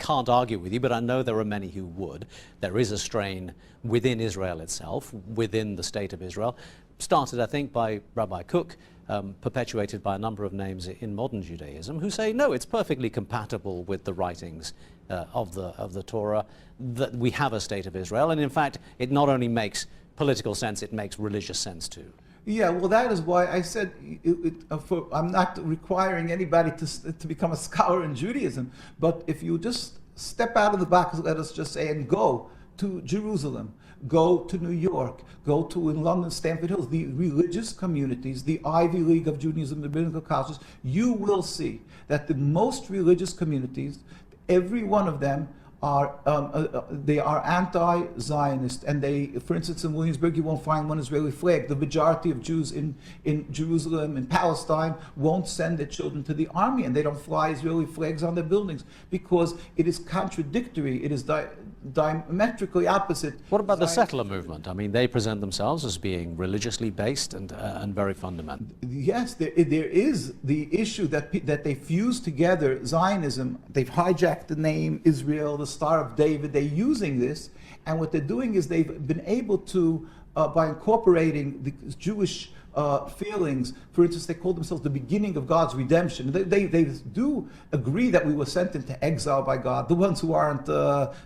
can't argue with you, but I know there are many who would. There is a strain within Israel itself, within the state of Israel, started, I think, by Rabbi Kook, perpetuated by a number of names in modern Judaism, who say, no, it's perfectly compatible with the writings of the Torah that we have a state of Israel. And in fact, it not only makes political sense, it makes religious sense too. Yeah, well, that is why I said I'm not requiring anybody to become a scholar in Judaism, but if you just step out of the box, let us just say, and go to Jerusalem, go to New York, go to, in London, Stamford Hills, the religious communities, the Ivy League of Judaism, the rabbinical colleges, you will see that the most religious communities, every one of them, they are anti-Zionist, and they, for instance, in Williamsburg, you won't find one Israeli flag. The majority of Jews in Jerusalem and Palestine won't send their children to the army, and they don't fly Israeli flags on their buildings because it is contradictory. It is diametrically opposite. What about the settler movement? I mean, they present themselves as being religiously based and very fundamental. Yes, there is the issue that they fuse together Zionism. They've hijacked the name Israel, the Star of David. They're using this, and what they're doing is they've been able to, by incorporating the Jewish feelings, for instance, they call themselves the beginning of God's redemption. They do agree that we were sent into exile by God. The ones who aren't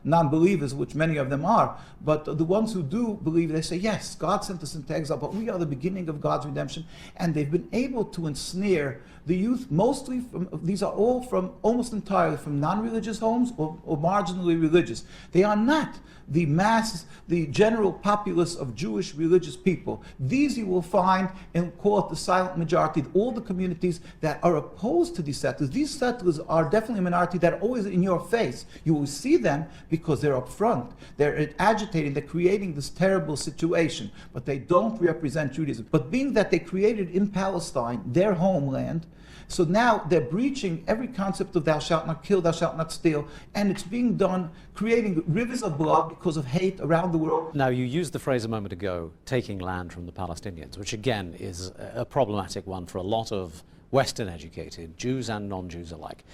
non-believers, which many of them are, but the ones who do believe, they say, yes, God sent us into exile, but we are the beginning of God's redemption. And they've been able to ensnare the youth, mostly these are all from, almost entirely from non-religious homes or marginally religious. They are not the mass, the general populace of Jewish religious people. These you will find and call it the silent majority, all the communities that are opposed to these settlers. These settlers are definitely a minority that are always in your face. You will see them because they're up front. They're agitating, they're creating this terrible situation, but they don't represent Judaism. But being that they created in Palestine, their homeland, so now they're breaching every concept of thou shalt not kill, thou shalt not steal, and it's being done, creating rivers of blood because of hate around the world. Now, you used the phrase a moment ago, taking land from the Palestinians, which again is a problematic one for a lot of Western-educated Jews and non-Jews alike.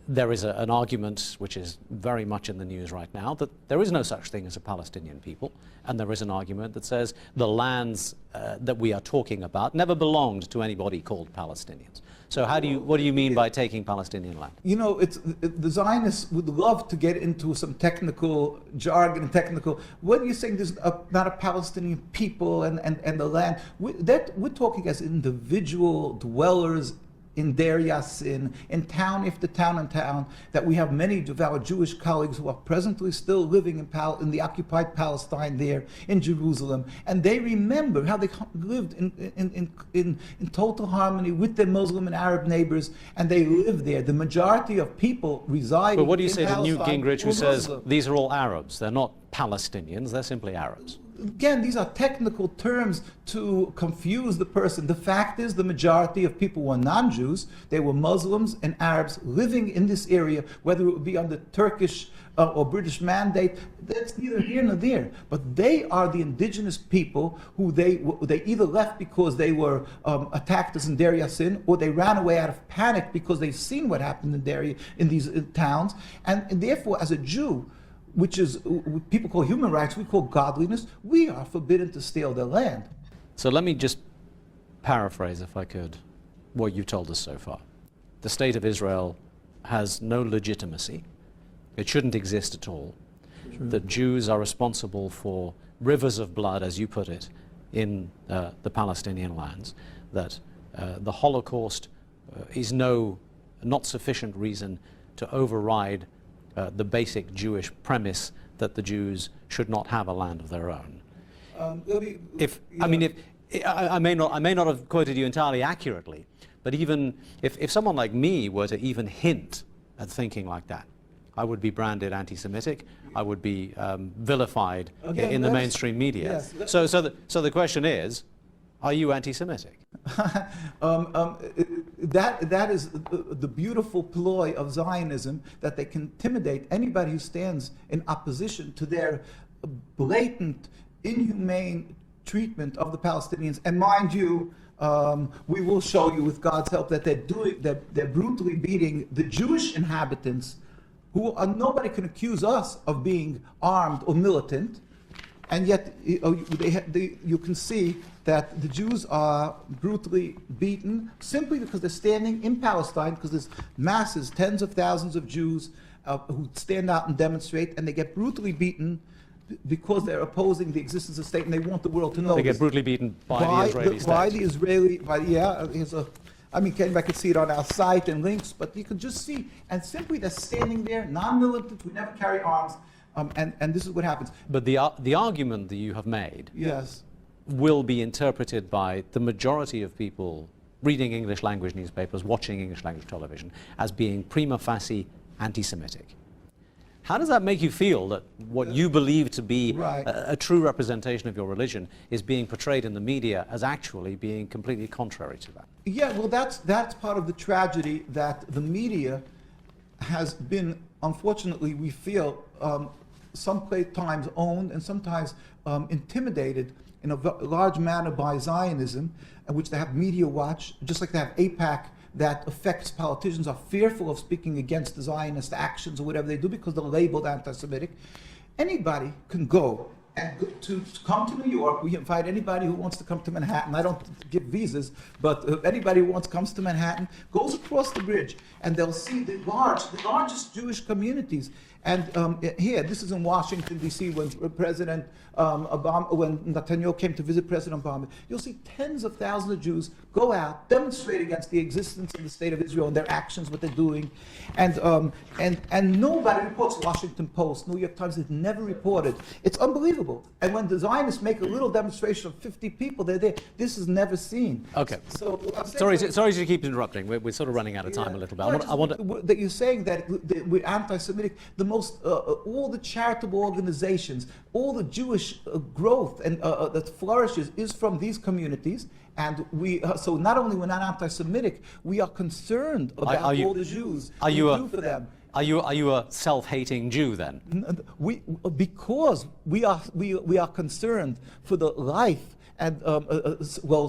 There is an argument, which is very much in the news right now, that there is no such thing as a Palestinian people, and there is an argument that says the lands that we are talking about never belonged to anybody called Palestinians. So what do you mean by taking Palestinian land? You know, the Zionists would love to get into some technical jargon and technical. What are you saying? There's not a Palestinian people and the land. We're talking as individual dwellers in Deir Yassin, in town after town and town, that we have many of our Jewish colleagues who are presently still living in the occupied Palestine there in Jerusalem, and they remember how they lived in total harmony with their Muslim and Arab neighbors, and they live there. The majority of people reside in Palestine. But what do you say to Newt Gingrich, who says Muslim. These are all Arabs? They're not Palestinians, they're simply Arabs. Again, these are technical terms to confuse the person. The fact is, the majority of people were non-Jews. They were Muslims and Arabs living in this area, whether it would be under Turkish or British mandate. That's neither here nor there. But they are the indigenous people who they either left because they were attacked as in Deir Yassin, or they ran away out of panic because they've seen what happened in these towns. And therefore, as a Jew, which is what people call human rights, we call godliness, we are forbidden to steal their land. So let me just paraphrase, if I could, what you've told us so far. The state of Israel has no legitimacy. It shouldn't exist at all. True. That Jews are responsible for rivers of blood, as you put it, in the Palestinian lands. That the Holocaust is not sufficient reason to override the basic Jewish premise that the Jews should not have a land of their own. I may not have quoted you entirely accurately, but even if someone like me were to even hint at thinking like that, I would be branded anti-Semitic. I would be vilified in the mainstream media. Yes, so the question is, are you anti-Semitic? That is the beautiful ploy of Zionism, that they can intimidate anybody who stands in opposition to their blatant, inhumane treatment of the Palestinians. And mind you, we will show you with God's help that they're brutally beating the Jewish inhabitants nobody can accuse us of being armed or militant, and yet you can see that the Jews are brutally beaten simply because they're standing in Palestine, because there's masses, tens of thousands of Jews who stand out and demonstrate, and they get brutally beaten because they're opposing the existence of the state, and they want the world to know. They get brutally beaten by the Israeli state. By the Israeli, I could see it on our site and links, but you can just see, and simply they're standing there, non-militant, we never carry arms, and this is what happens. But the argument that you have made Yes. will be interpreted by the majority of people reading English language newspapers, watching English language television, as being prima facie anti-Semitic. How does that make you feel that what you believe to be a true representation of your religion is being portrayed in the media as actually being completely contrary to that? Yeah, well, that's part of the tragedy that the media has been, unfortunately, we feel, sometimes owned and sometimes intimidated in a large manner by Zionism, in which they have media watch, just like they have AIPAC, that affects politicians, are fearful of speaking against the Zionist actions or whatever they do because they're labeled anti-Semitic. Anybody can go and to come to New York. We invite anybody who wants to come to Manhattan. I don't give visas, but if anybody who comes to Manhattan, goes across the bridge, and they'll see the largest Jewish communities. And here, this is in Washington, D.C., when President Obama, when Netanyahu came to visit President Obama, you'll see tens of thousands of Jews go out, demonstrate against the existence of the state of Israel and their actions, what they're doing. And nobody reports. Washington Post, New York Times, has never reported. It's unbelievable. And when the Zionists make a little demonstration of 50 people, they're there. This is never seen. Okay. So, sorry to keep interrupting. We're sort of running out of time a little bit. I want that you're saying that we're anti-Semitic. All the charitable organizations, all the Jewish growth and that flourishes is from these communities. And we, so not only we're not anti-Semitic, we are concerned about all the Jews. Are you for them. Are you a self-hating Jew then? Because we are concerned for the life and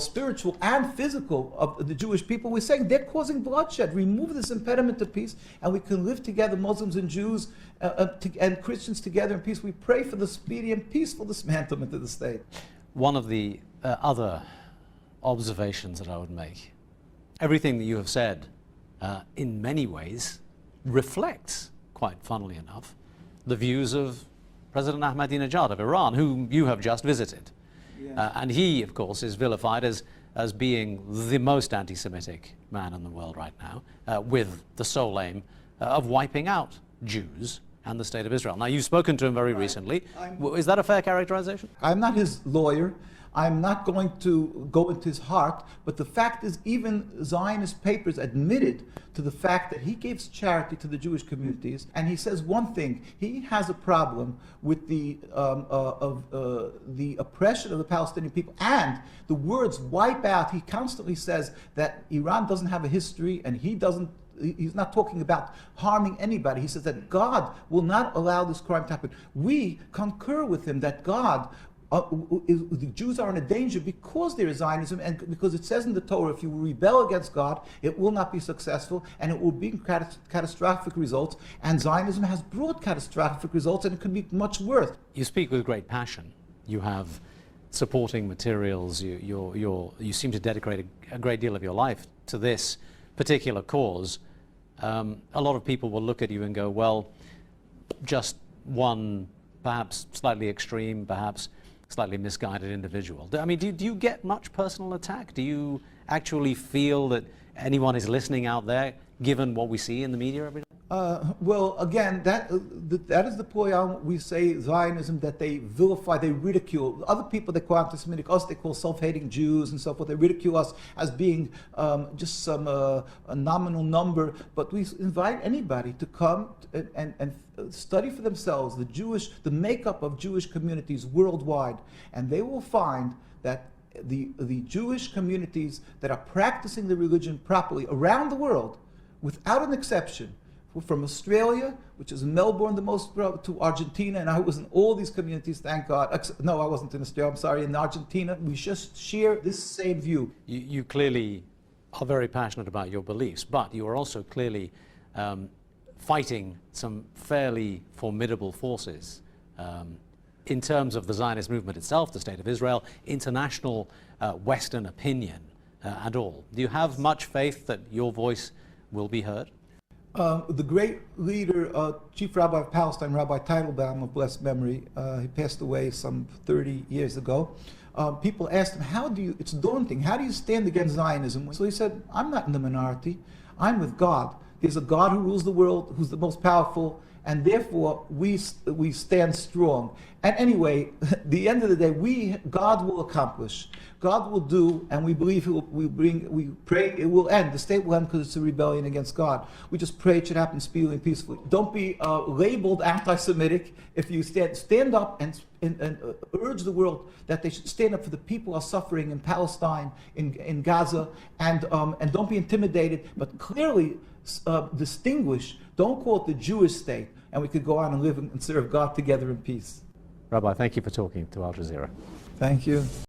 spiritual and physical of the Jewish people. We're saying they're causing bloodshed. Remove this impediment to peace, and we can live together, Muslims and Jews and Christians together in peace. We pray for the speedy and peaceful dismantlement of the state. One of the other observations that I would make, everything that you have said, in many ways, reflects, quite funnily enough, the views of President Ahmadinejad of Iran, whom you have just visited. And he, of course, is vilified as being the most anti-Semitic man in the world right now, with the sole aim of wiping out Jews and the state of Israel. Now, you've spoken to him very recently. Is that a fair characterization? I'm not his lawyer. I'm not going to go into his heart, but the fact is, even Zionist papers admitted to the fact that he gives charity to the Jewish communities, and he says one thing: he has a problem with the oppression of the Palestinian people and the words "wipe out." He constantly says that Iran doesn't have a history, and he's not talking about harming anybody. He says that God will not allow this crime to happen. We concur with him that God. The Jews are in a danger because there is Zionism, and because it says in the Torah, if you rebel against God, it will not be successful, and it will bring catastrophic results. And Zionism has brought catastrophic results, and it could be much worse. You speak with great passion. You have supporting materials. You seem to dedicate a great deal of your life to this particular cause. A lot of people will look at you and go, well, just one, perhaps slightly extreme, perhaps slightly misguided individual. I mean, do you get much personal attack? Do you actually feel that anyone is listening out there, given what we see in the media every day? Well, again, that is the point. We say Zionism, that they vilify, they ridicule. Other people they call anti-Semitic, us they call self-hating Jews and so forth. They ridicule us as being just some a nominal number. But we invite anybody to come and study for themselves the makeup of Jewish communities worldwide, and they will find that the Jewish communities that are practicing the religion properly around the world, without an exception, from Australia, which is in Melbourne, the most, to Argentina, and I was in all these communities, thank God. No, I wasn't in Australia, I'm sorry, in Argentina. We just share this same view. You clearly are very passionate about your beliefs, but you are also clearly fighting some fairly formidable forces in terms of the Zionist movement itself, the State of Israel, international Western opinion and all. Do you have much faith that your voice will be heard? The great leader, Chief Rabbi of Palestine, Rabbi Teitelbaum of blessed memory, he passed away some 30 years ago. People asked him, it's daunting, how do you stand against Zionism? So he said, I'm not in the minority, I'm with God. There's a God who rules the world, who's the most powerful, and therefore we stand strong. And anyway, at the end of the day, God will accomplish. God will do, and we believe we pray it will end. The state will end because it's a rebellion against God. We just pray it should happen speedily and peacefully. Don't be labeled anti-Semitic. If you stand up and urge the world that they should stand up for the people who are suffering in Palestine, in Gaza, and don't be intimidated, but clearly distinguish. Don't call it the Jewish state, and we could go on and live and serve God together in peace. Rabbi, thank you for talking to Al Jazeera. Thank you.